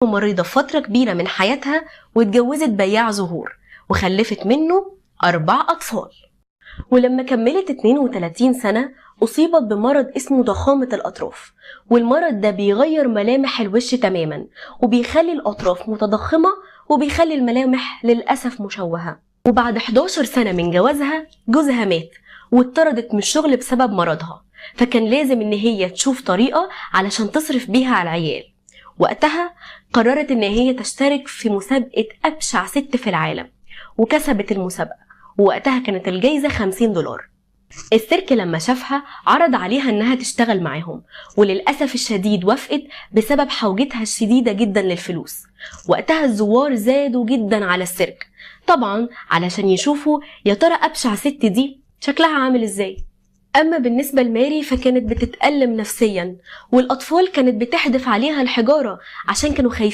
مريضة فترة كبيرة من حياتها واتجوزت بياع زهور وخلفت منه 4 أطفال. ولما كملت 32 سنة أصيبت بمرض اسمه ضخامة الأطراف، والمرض ده بيغير ملامح الوش تماما وبيخلي الأطراف متضخمة وبيخلي الملامح للأسف مشوهة. وبعد 11 سنة من جوازها جوزها مات واتطردت من الشغل بسبب مرضها، فكان لازم إن هي تشوف طريقة علشان تصرف بيها على العيال. وقتها قررت إن هي تشترك في مسابقة أبشع ست في العالم، وكسبت المسابقة، ووقتها كانت الجايزة $50. السيرك لما شافها عرض عليها انها تشتغل معاهم، وللأسف الشديد وافقت بسبب حوجتها الشديدة جدا للفلوس. وقتها الزوار زادوا جدا على السيرك، طبعا علشان يشوفوا يا ترى أبشع ست دي شكلها عامل ازاي. اما بالنسبة لماري فكانت بتتألم نفسيا، والأطفال كانت بتحدف عليها الحجارة عشان كانوا خايفين